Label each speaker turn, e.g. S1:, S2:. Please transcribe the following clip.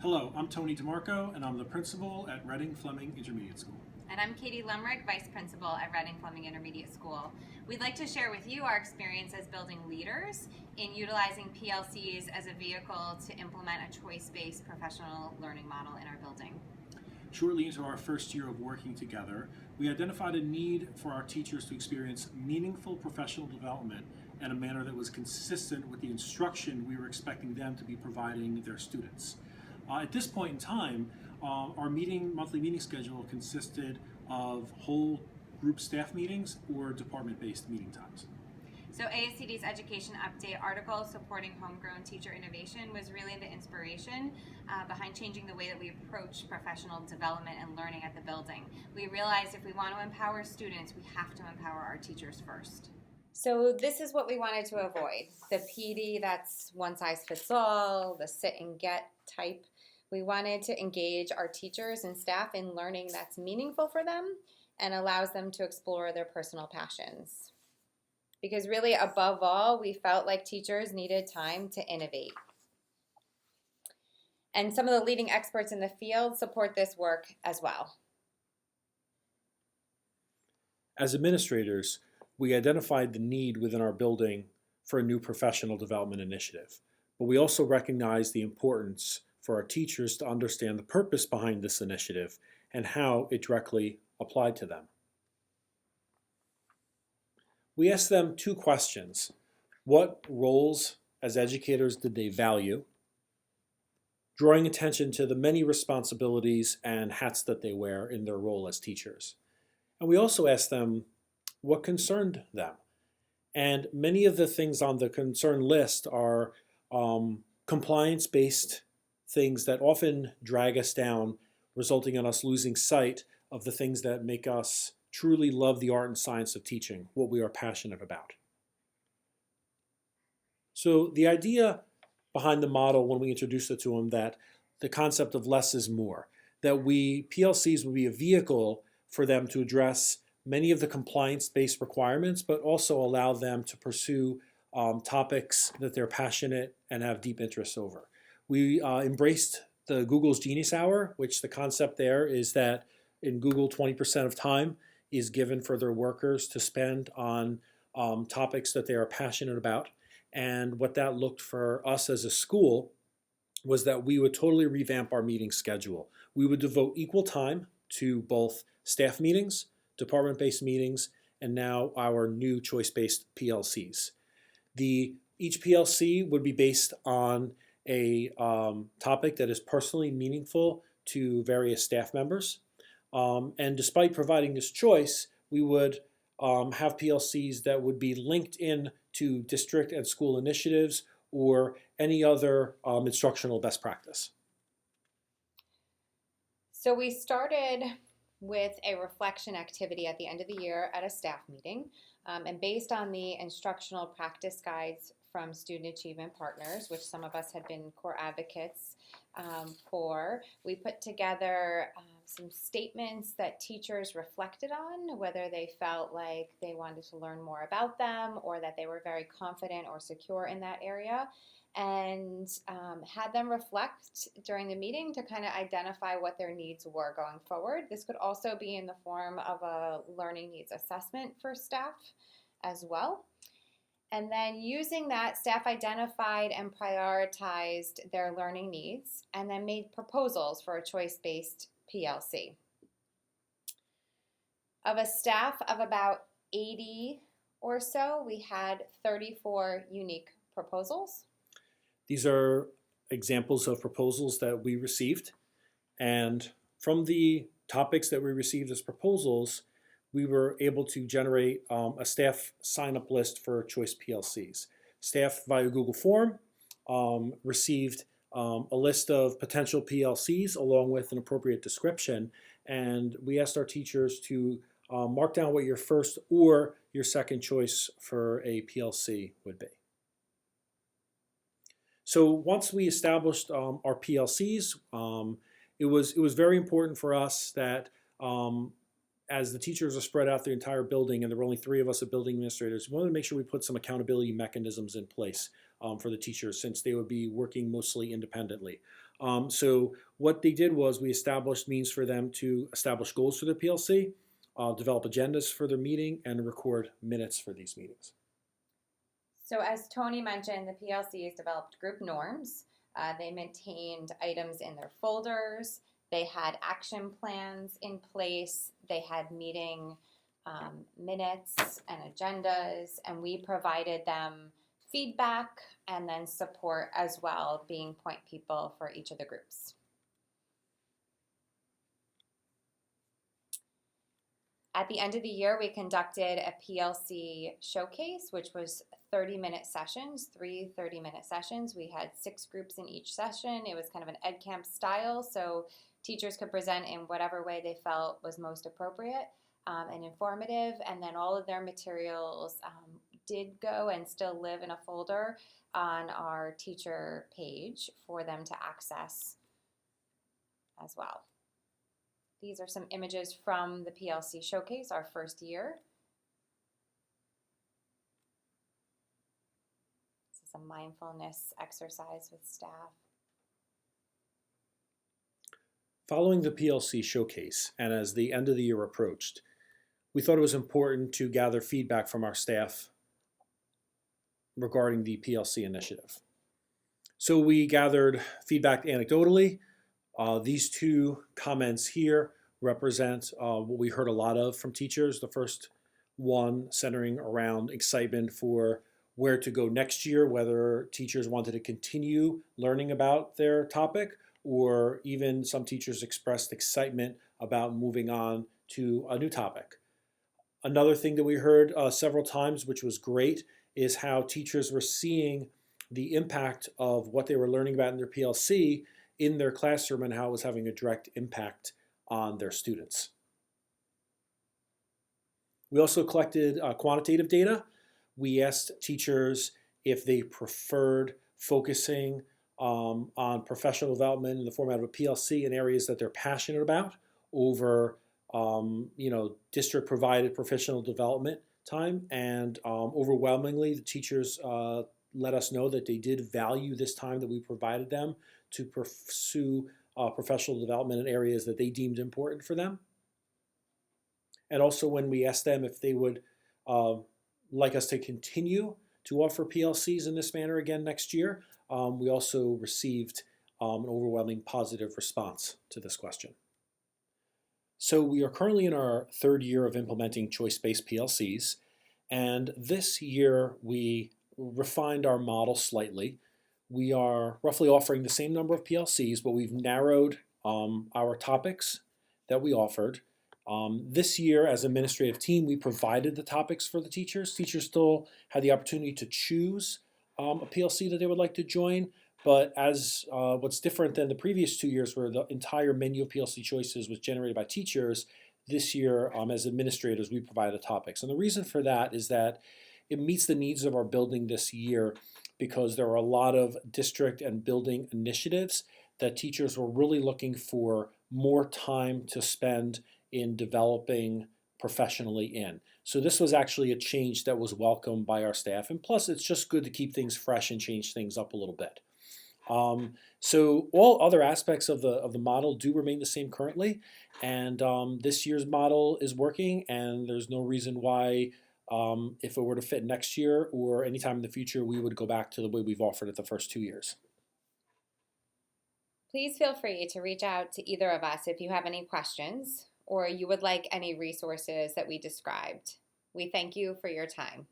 S1: Hello, I'm Tony DeMarco, and I'm the principal at Reading Fleming Intermediate School.
S2: And I'm Katie Lemrick, Vice Principal at Reading Fleming Intermediate School. We'd like to share with you our experience as building leaders in utilizing PLCs as a vehicle to implement a choice-based professional learning model in our building.
S1: Shortly into our first year of working together, we identified a need for our teachers to experience meaningful professional development in a manner that was consistent with the instruction we were expecting them to be providing their students. At this point in time, our monthly meeting schedule consisted of whole group staff meetings or department-based meeting times.
S2: So ASCD's education update article supporting homegrown teacher innovation was really the inspiration behind changing the way that we approach professional development and learning at the building. We realized if we want to empower students, we have to empower our teachers first. So this is what we wanted to avoid. The PD that's one size fits all, the sit and get type. We wanted to engage our teachers and staff in learning that's meaningful for them and allows them to explore their personal passions. Because really, above all, we felt like teachers needed time to innovate. And some of the leading experts in the field support this work as well.
S1: As administrators, we identified the need within our building for a new professional development initiative, but we also recognized the importance for our teachers to understand the purpose behind this initiative and how it directly applied to them. We asked them two questions. What roles as educators did they value? Drawing attention to the many responsibilities and hats that they wear in their role as teachers. And we also asked them what concerned them. And many of the things on the concern list are compliance-based things that often drag us down, resulting in us losing sight of the things that make us truly love the art and science of teaching, what we are passionate about. So the idea behind the model when we introduced it to them, that the concept of less is more, that PLCs would be a vehicle for them to address many of the compliance-based requirements, but also allow them to pursue topics that they're passionate and have deep interests over. We embraced the Google's Genius Hour, which the concept there is that in Google, 20% of time is given for their workers to spend on topics that they are passionate about. And what that looked for us as a school was that we would totally revamp our meeting schedule. We would devote equal time to both staff meetings, department-based meetings, and now our new choice-based PLCs. Each PLC would be based on a topic that is personally meaningful to various staff members. And despite providing this choice, we would have PLCs that would be linked in to district and school initiatives or any other instructional best practice.
S2: So we started with a reflection activity at the end of the year at a staff meeting. And based on the instructional practice guides from Student Achievement Partners, which some of us had been core advocates for, we put together some statements that teachers reflected on, whether they felt like they wanted to learn more about them or that they were very confident or secure in that area, and had them reflect during the meeting to kind of identify what their needs were going forward. This could also be in the form of a learning needs assessment for staff as well. And then using that, staff identified and prioritized their learning needs and then made proposals for a choice-based PLC. Of a staff of about 80 or so, we had 34 unique proposals.
S1: These are examples of proposals that we received. And from the topics that we received as proposals, we were able to generate a staff sign-up list for choice PLCs. Staff via Google Form received a list of potential PLCs along with an appropriate description, and we asked our teachers to mark down what your first or your second choice for a PLC would be. So once we established our PLCs, it was very important for us that as the teachers are spread out the entire building and there were only 3 of us as building administrators, we wanted to make sure we put some accountability mechanisms in place for the teachers since they would be working mostly independently. So what they did was we established means for them to establish goals for their PLC, develop agendas for their meeting, and record minutes for these meetings.
S2: So as Tony mentioned, the PLCs developed group norms. They maintained items in their folders. They had action plans in place. They had meeting minutes and agendas, and we provided them feedback and then support as well, being point people for each of the groups. At the end of the year, we conducted a PLC showcase, which was 30-minute sessions, 30-minute sessions. We had 6 groups in each session. It was kind of an ed camp style, so teachers could present in whatever way they felt was most appropriate and informative. And then all of their materials did go and still live in a folder on our teacher page for them to access as well. These are some images from the PLC showcase, our first year. This is a mindfulness exercise with staff.
S1: Following the PLC showcase, and as the end of the year approached, we thought it was important to gather feedback from our staff regarding the PLC initiative. So we gathered feedback anecdotally. These 2 comments here represent what we heard a lot of from teachers. The first one centering around excitement for where to go next year, whether teachers wanted to continue learning about their topic, or even some teachers expressed excitement about moving on to a new topic. Another thing that we heard several times, which was great, is how teachers were seeing the impact of what they were learning about in their PLC in their classroom and how it was having a direct impact on their students. We also collected quantitative data. We asked teachers if they preferred focusing on professional development in the format of a PLC in areas that they're passionate about over district provided professional development time. And overwhelmingly, the teachers let us know that they did value this time that we provided them to pursue professional development in areas that they deemed important for them. And also when we asked them if they would like us to continue to offer PLCs in this manner again next year, we also received an overwhelming positive response to this question. So we are currently in our 3rd year of implementing choice-based PLCs, and this year we refined our model slightly. We are roughly offering the same number of PLCs, but we've narrowed our topics that we offered. This year, as an administrative team, we provided the topics for the teachers. Teachers still had the opportunity to choose a PLC that they would like to join, but as what's different than the previous 2 years where the entire menu of PLC choices was generated by teachers, this year, as administrators, we provide the topics. And the reason for that is that it meets the needs of our building this year because there are a lot of district and building initiatives that teachers were really looking for more time to spend in developing professionally in. So this was actually a change that was welcomed by our staff, and plus it's just good to keep things fresh and change things up a little bit. So all other aspects of the model do remain the same currently, and this year's model is working, and there's no reason why if it were to fit next year or anytime in the future, we would go back to the way we've offered it the first 2 years.
S2: Please feel free to reach out to either of us if you have any questions or you would like any resources that we described. We thank you for your time.